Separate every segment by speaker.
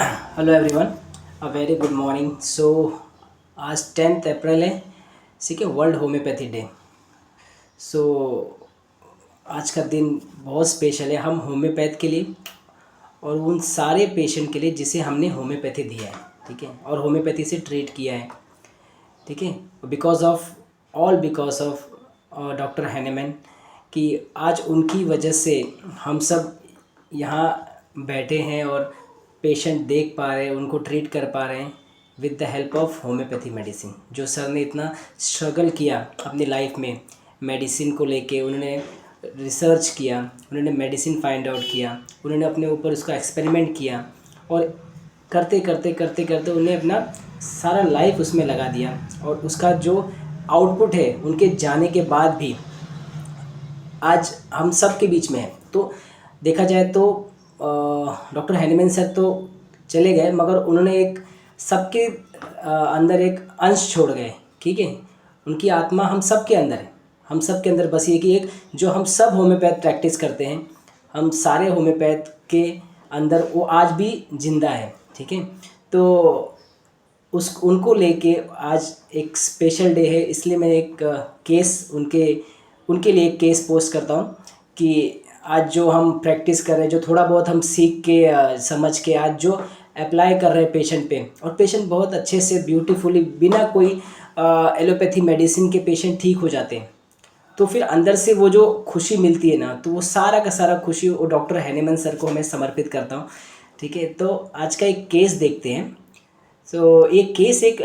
Speaker 1: Hello everyone, a very good morning. आज 10th अप्रैल है, ठीक है, वर्ल्ड होम्योपैथी डे। सो आज का दिन बहुत स्पेशल है हम होम्योपैथ के लिए और उन सारे पेशेंट के लिए जिसे हमने होम्योपैथी दिया है, ठीक है, और होम्योपैथी से ट्रीट किया है, ठीक है, बिकॉज ऑफ डॉक्टर हैनेमैन कि आज उनकी वजह से हम सब यहाँ बैठे हैं और पेशेंट देख पा रहे हैं, उनको ट्रीट कर पा रहे हैं with the help of homeopathy medicine. जो सर ने इतना स्ट्रगल किया अपनी लाइफ में मेडिसिन को लेके, उन्होंने रिसर्च किया, उन्होंने मेडिसिन फाइंड आउट किया, उन्होंने अपने ऊपर उसका एक्सपेरिमेंट किया और करते करते करते करते उन्हें अपना सारा लाइफ उसमें लगा दिया और उसका जो आउटपुट है उनके जाने के बाद भी आज हम सब के बीच में है। तो देखा जाए तो डॉक्टर हैनेमैन सर तो चले गए मगर उन्होंने एक सबके अंदर एक अंश छोड़ गए, ठीक है। उनकी आत्मा हम सब के अंदर है, हम सब के अंदर बसी है कि एक जो हम सब होम्योपैथ प्रैक्टिस करते हैं, हम सारे होम्योपैथ के अंदर वो आज भी जिंदा है, ठीक है। तो उस उनको लेके आज एक स्पेशल डे है, इसलिए मैं एक केस उनके उनके लिए एक केस पोस्ट करता हूँ कि आज जो हम प्रैक्टिस कर रहे हैं, जो थोड़ा बहुत हम सीख के समझ के आज जो अप्लाई कर रहे हैं पेशेंट पे, और पेशेंट बहुत अच्छे से ब्यूटीफुली बिना कोई एलोपैथी मेडिसिन के पेशेंट ठीक हो जाते हैं। तो फिर अंदर से वो जो खुशी मिलती है ना, तो वो सारा का सारा खुशी वो डॉक्टर हैनेमैन सर को मैं समर्पित करता हूँ, ठीक है। तो आज का एक केस देखते हैं। ये केस एक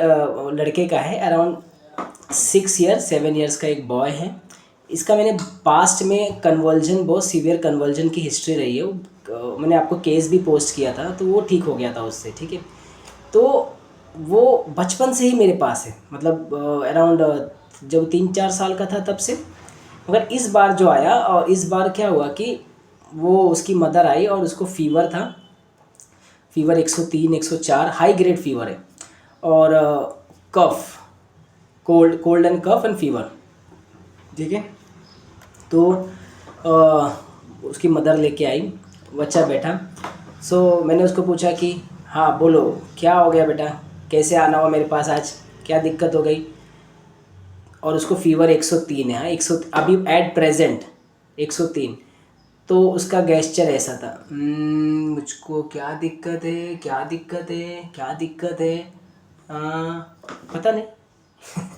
Speaker 1: लड़के का है, अराउंड 7 ईयर्स का एक बॉय है। इसका मैंने पास्ट में कन्वर्जन, बहुत सीवियर कन्वर्जन की हिस्ट्री रही है। मैंने आपको केस भी पोस्ट किया था, तो वो ठीक हो गया था उससे, ठीक है। तो वो बचपन से ही मेरे पास है, मतलब अराउंड जब 3-4 साल का था तब से। मगर इस बार जो आया, और इस बार क्या हुआ कि वो उसकी मदर आई और उसको फीवर था, फीवर 103-104 हाई ग्रेड फीवर है, और cough, cold and cough and fever, ठीक है। तो उसकी मदर लेके आई, बच्चा बैठा। मैंने उसको पूछा कि हाँ बोलो क्या हो गया बेटा, कैसे आना हुआ मेरे पास आज, क्या दिक्कत हो गई। और उसको फीवर 103 है, हाँ 100 अभी एट प्रेजेंट 103। तो उसका गेस्चर ऐसा था, मुझको क्या दिक्कत है, क्या दिक्कत है, क्या दिक्कत है, पता नहीं।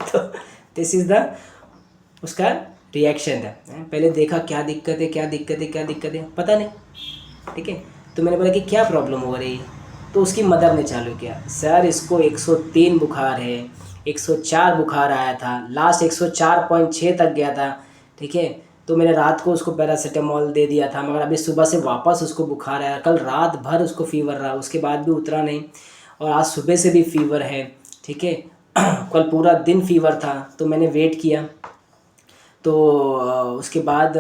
Speaker 1: तो दिस इज़ द उसका रिएक्शन था। पहले देखा क्या दिक्कत है, क्या दिक्कत है, क्या दिक्कत है, पता नहीं, ठीक है। तो मैंने बोला कि क्या प्रॉब्लम हो रही है। तो उसकी मदर ने चालू किया, सर इसको 103 बुखार है, 104 बुखार आया था, लास्ट 104.6 तक गया था, ठीक है। तो मैंने रात को उसको पैरासीटामोल दे दिया था, मगर अभी सुबह से वापस उसको बुखार आया, कल रात भर उसको फीवर रहा, उसके बाद भी उतरा नहीं, और आज सुबह से भी फीवर है, ठीक है। कल पूरा दिन फीवर था। तो मैंने वेट किया, तो उसके बाद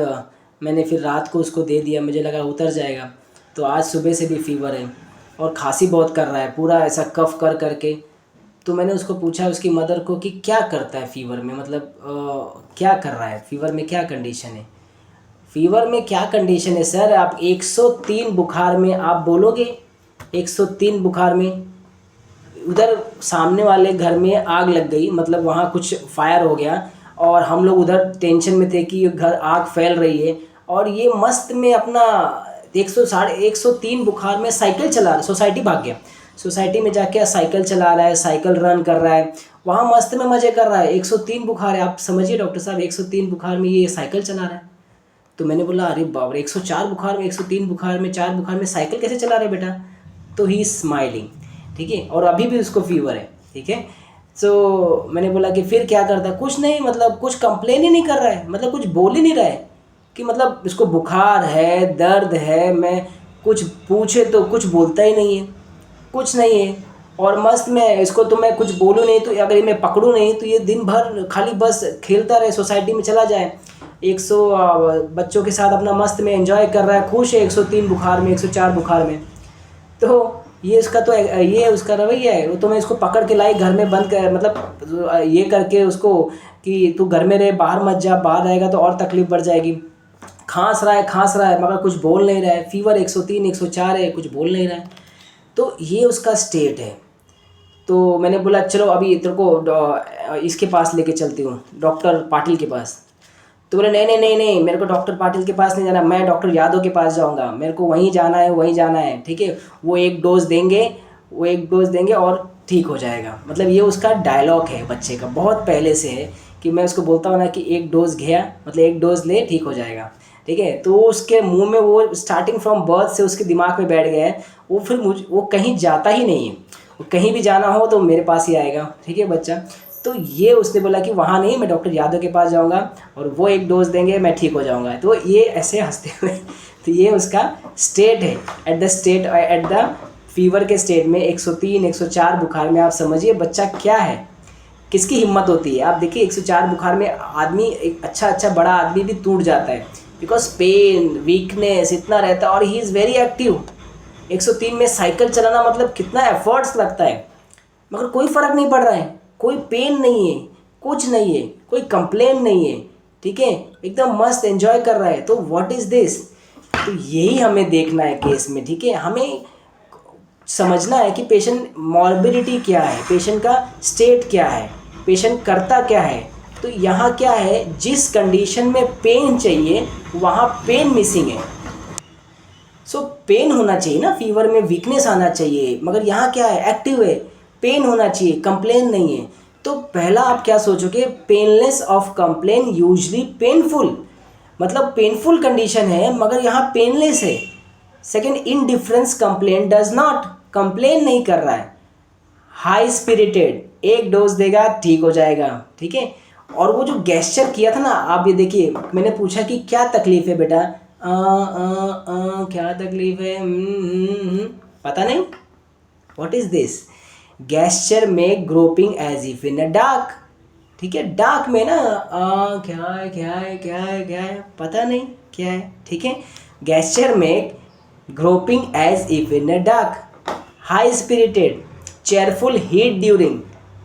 Speaker 1: मैंने फिर रात को उसको दे दिया, मुझे लगा उतर जाएगा। तो आज सुबह से भी फीवर है और खांसी बहुत कर रहा है, पूरा ऐसा कफ कर करके। तो मैंने उसको पूछा, उसकी मदर को, कि क्या करता है फीवर में, मतलब क्या कर रहा है फीवर में, क्या कंडीशन है। फीवर में क्या कंडीशन है सर, आप 103 बुखार में आप बोलोगे, 103 बुखार में। उधर सामने वाले घर में आग लग गई, मतलब वहाँ कुछ फायर हो गया, और हम लोग उधर टेंशन में थे कि घर आग फैल रही है, और ये मस्त में अपना 103 बुखार में साइकिल चला रहा, सोसाइटी भाग गया, सोसाइटी में जाके साइकिल चला रहा है, साइकिल रन कर रहा है, वहाँ मस्त में मज़े कर रहा है। 103 बुखार है, आप समझिए डॉक्टर साहब, 103 बुखार में ये साइकिल चला रहा है। तो मैंने बोला अरे बाप रे, 104 बुखार में, 103 बुखार में, 4 बुखार में साइकिल कैसे चला रहे बेटा। तो ही स्माइलिंग, ठीक है, और अभी भी उसको फीवर है, ठीक है। मैंने बोला कि फिर क्या करता, कुछ नहीं, मतलब कुछ कंप्लेन ही नहीं कर रहा है, मतलब कुछ बोल ही नहीं रहा है कि मतलब इसको बुखार है, दर्द है, मैं कुछ पूछे तो कुछ बोलता ही नहीं है, कुछ नहीं है। और मस्त में इसको तो मैं कुछ बोलूँ नहीं, तो अगर मैं पकड़ूँ नहीं तो ये दिन भर खाली बस खेलता रहे, सोसाइटी में चला जाए, 100 बच्चों के साथ अपना मस्त में एंजॉय कर रहा है, खुश है 103 बुखार में, 104 बुखार में। तो ये इसका तो ये उसका रवैया है। वो तो मैं इसको पकड़ के लाई घर में बंद कर, मतलब ये करके उसको कि तू घर में रहे, बाहर मत जा, बाहर रहेगा तो और तकलीफ बढ़ जाएगी। खांस रहा है मगर कुछ बोल नहीं रहा है, फीवर 103 104 है, कुछ बोल नहीं रहा है। तो ये उसका स्टेट है। तो मैंने बोला चलो अभी तेरे को इसके पास लेके चलती हूँ, डॉक्टर पाटिल के पास। तो बोले नहीं नहीं नहीं नहीं, मेरे को डॉक्टर पाटिल के पास नहीं जाना, मैं डॉक्टर यादव के पास जाऊँगा, मेरे को वहीं जाना है, वहीं जाना है। ठीक है, वो एक डोज देंगे और ठीक हो जाएगा। मतलब ये उसका डायलॉग है बच्चे का, बहुत पहले से है कि मैं उसको बोलता हूँ ना कि एक डोज गया मतलब एक डोज ले ठीक हो जाएगा। ठीक है, तो उसके मुंह में वो स्टार्टिंग फ्रॉम बर्थ से उसके दिमाग में बैठ गया है, वो फिर वो कहीं जाता ही नहीं है, वो कहीं भी जाना हो तो मेरे पास ही आएगा। ठीक है बच्चा, तो ये उसने बोला कि वहाँ नहीं, मैं डॉक्टर यादव के पास जाऊँगा और वो एक डोज देंगे, मैं ठीक हो जाऊँगा। तो ये ऐसे हंसते हुए तो ये उसका स्टेट है, एट द फीवर के स्टेट में 103 104 बुखार में। आप समझिए बच्चा क्या है, किसकी हिम्मत होती है। आप देखिए 104 बुखार में आदमी, एक अच्छा बड़ा आदमी भी टूट जाता है, बिकॉज पेन वीकनेस इतना रहता है और ही इज़ वेरी एक्टिव। 103 में साइकिल चलाना मतलब कितना एफर्ट्स लगता है, मगर कोई फ़र्क नहीं पड़ रहा है, कोई पेन नहीं है, कुछ नहीं है, कोई कंप्लेन नहीं है। ठीक है, एकदम मस्त एंजॉय कर रहा है। तो व्हाट इज़ दिस, तो यही हमें देखना है केस में। ठीक है, हमें समझना है कि पेशेंट मॉर्बिडिटी क्या है, पेशेंट का स्टेट क्या है, पेशेंट करता क्या है। तो यहाँ क्या है, जिस कंडीशन में पेन चाहिए वहाँ पेन मिसिंग है। सो पेन होना चाहिए ना, फीवर में वीकनेस आना चाहिए, मगर यहाँ क्या है, एक्टिव है, पेन होना चाहिए, कंप्लेन नहीं है। तो पहला आप क्या सोचोगे, painless of complain usually painful, मतलब पेनफुल कंडीशन है मगर यहाँ पेनलेस है। Second, indifference complain does not, complain नहीं कर रहा है। हाई स्पिरिटेड, एक डोज देगा ठीक हो जाएगा। ठीक है, और वो जो गेस्चर किया था ना, आप ये देखिए, मैंने पूछा कि क्या तकलीफ है बेटा, क्या तकलीफ है, पता नहीं, व्हाट इज दिस, गेस्चर में groping as if in a dark. ठीक है, डार्क में ना क्या है क्या है क्या है क्या है, पता नहीं क्या है। ठीक है, गेस्चर में groping as if in a dark, high spirited, cheerful heat during,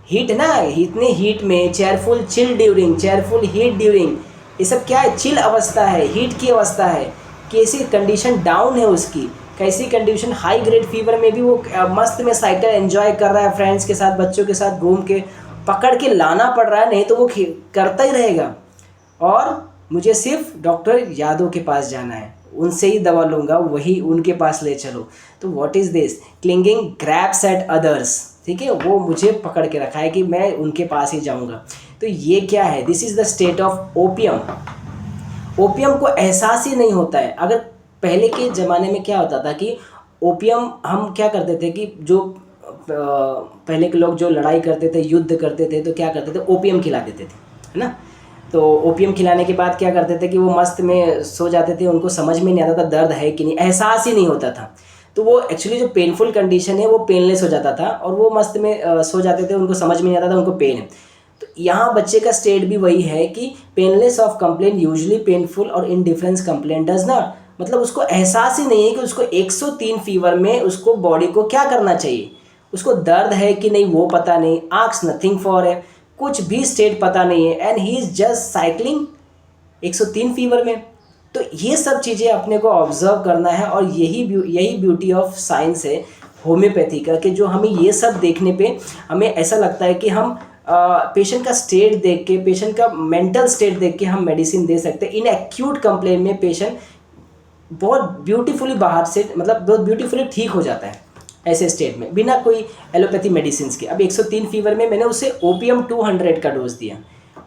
Speaker 1: heat ना, इतने हीट में, cheerful chill during, cheerful heat during, ये सब क्या है, चिल अवस्था है, हीट की अवस्था है, कैसी कंडीशन डाउन है उसकी, कैसी कंडीशन, हाई ग्रेड फीवर में भी वो मस्त में साइकिल एंजॉय कर रहा है, फ्रेंड्स के साथ बच्चों के साथ घूम के, पकड़ के लाना पड़ रहा है, नहीं तो वो करता ही रहेगा। और मुझे सिर्फ डॉक्टर यादव के पास जाना है, उनसे ही दवा लूँगा, वही उनके पास ले चलो। तो what is this, clinging grabs at others. ठीक है, वो मुझे पकड़ के रखा है कि मैं उनके पास ही जाऊँगा। तो ये क्या है, this is the state of opium. Opium को एहसास ही नहीं होता है। अगर पहले के ज़माने में क्या होता था कि ओपियम, हम क्या करते थे कि जो पहले के लोग जो लड़ाई करते थे, युद्ध करते थे, तो क्या करते थे, ओपियम खिला देते थे, है ना। तो ओपियम खिलाने के बाद क्या करते थे कि वो मस्त में सो जाते थे, उनको समझ में नहीं आता था दर्द है कि नहीं, एहसास ही नहीं होता था। तो वो एक्चुअली जो पेनफुल कंडीशन है वो पेनलेस हो जाता था और वो मस्त में सो जाते थे, उनको समझ में नहीं आता था उनको पेन है। तो यहाँ बच्चे का स्टेट भी वही है कि painless of complain usually painful और इनडिफरेंस कंप्लेन डज नॉट, मतलब उसको एहसास ही नहीं है कि उसको 103 फीवर में उसको बॉडी को क्या करना चाहिए, उसको दर्द है कि नहीं वो पता नहीं, आस्क नथिंग फॉर है, कुछ भी स्टेट पता नहीं है, and he is just cycling 103 fever में। तो ये सब चीज़ें अपने को ऑब्जर्व करना है और यही ब्यूटी ऑफ साइंस है होम्योपैथी का, कि जो हमें ये सब देखने पे हमें ऐसा लगता है कि हम पेशेंट का स्टेट देख के, पेशेंट का मेंटल स्टेट देख के हम मेडिसिन दे सकते हैं। इन एक्यूट कंप्लेन में पेशेंट बहुत ब्यूटीफुली बाहर से, मतलब बहुत ब्यूटीफुली ठीक हो जाता है ऐसे स्टेट में, बिना कोई एलोपैथी मेडिसिन के। अब 103 फीवर में मैंने उसे ओपियम 200 का डोज दिया,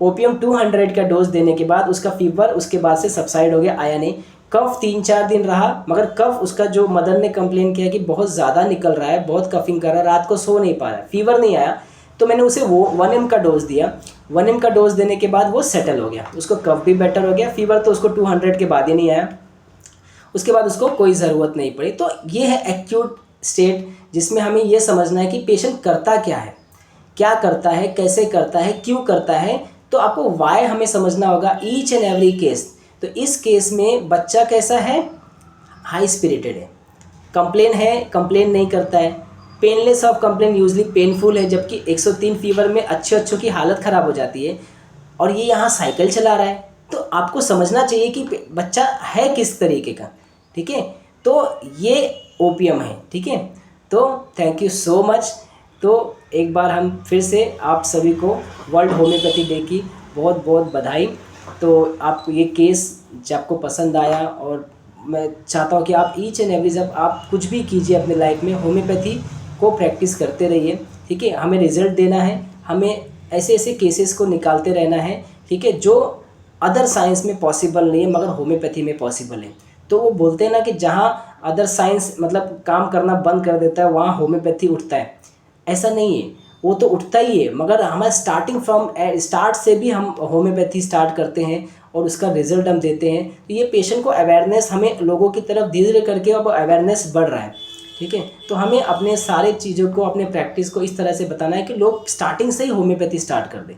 Speaker 1: ओपियम 200 का डोज देने के बाद उसका फीवर उसके बाद से सबसाइड हो गया, आया नहीं। कफ 3-4 दिन रहा, मगर कफ उसका जो मदन ने कंप्लेन किया कि बहुत ज़्यादा निकल रहा है, बहुत कफिंग कर रहा है, रात को सो नहीं पा रहा है, फीवर नहीं आया। तो मैंने उसे वो 1 mg का डोज दिया, 1 mg का डोज देने के बाद वो सेटल हो गया, उसको कफ भी बेटर हो गया, फीवर तो उसको 200 के बाद ही नहीं आया, उसके बाद उसको कोई ज़रूरत नहीं पड़ी। तो ये है एक्यूट स्टेट, जिसमें हमें ये समझना है कि पेशेंट करता क्या है, क्या करता है, कैसे करता है, क्यों करता है। तो आपको वाई हमें समझना होगा ईच एंड एवरी केस। तो इस केस में बच्चा कैसा है, हाई स्पिरिटेड है, कंप्लेन है, कंप्लेन नहीं करता है, painless of complain usually painful है, जबकि 103 फीवर में अच्छों की हालत ख़राब हो जाती है, और ये यहाँ साइकिल चला रहा है। तो आपको समझना चाहिए कि बच्चा है किस तरीके का। ठीक है, तो ये ओपियम है। ठीक है, तो थैंक यू सो मच। तो एक बार हम फिर से आप सभी को वर्ल्ड होम्योपैथी डे की बहुत बहुत बधाई। तो आपको ये केस जब आपको पसंद आया, और मैं चाहता हूँ कि आप ईच एंड एवरी, जब आप कुछ भी कीजिए अपने लाइफ में, होम्योपैथी को प्रैक्टिस करते रहिए, ठीक है। हमें रिजल्ट देना है, हमें ऐसे ऐसे केसेस को निकालते रहना है, ठीक है, जो अदर साइंस में पॉसिबल नहीं है मगर होम्योपैथी में पॉसिबल है। तो वो बोलते हैं ना कि जहाँ अदर साइंस मतलब काम करना बंद कर देता है वहाँ होम्योपैथी उठता है। ऐसा नहीं है, वो तो उठता ही है, मगर हमारा स्टार्टिंग फ्रॉम स्टार्ट से भी हम होम्योपैथी स्टार्ट करते हैं और उसका रिजल्ट हम देते हैं। तो ये पेशेंट को अवेयरनेस, हमें लोगों की तरफ धीरे धीरे करके अब अवेयरनेस बढ़ रहा है, ठीक है। तो हमें अपने सारे चीज़ों को, अपने प्रैक्टिस को इस तरह से बताना है कि लोग स्टार्टिंग से ही होम्योपैथी स्टार्ट कर दें,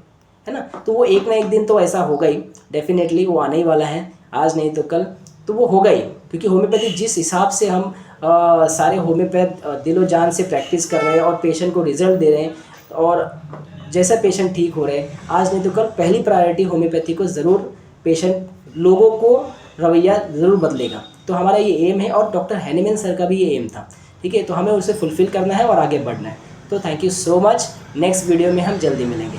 Speaker 1: है ना। तो वो एक ना एक दिन तो ऐसा होगा ही, डेफिनेटली वो आने ही वाला है, आज नहीं तो कल तो वो होगा ही। क्योंकि होम्योपैथी जिस हिसाब से हम सारे होम्योपैथ दिलो जान से प्रैक्टिस कर रहे हैं और पेशेंट को रिजल्ट दे रहे हैं, और जैसा पेशेंट ठीक हो रहे हैं, आज नहीं तो कल पहली प्रायोरिटी होम्योपैथी को ज़रूर, पेशेंट लोगों को रवैया ज़रूर बदलेगा। तो हमारा ये एम है, और डॉक्टर हैनीमैन सर का भी ये एम था, ठीक है। तो हमें उसे फुलफ़िल करना है और आगे बढ़ना है। तो thank you so much. Next video में हम जल्दी मिलेंगे।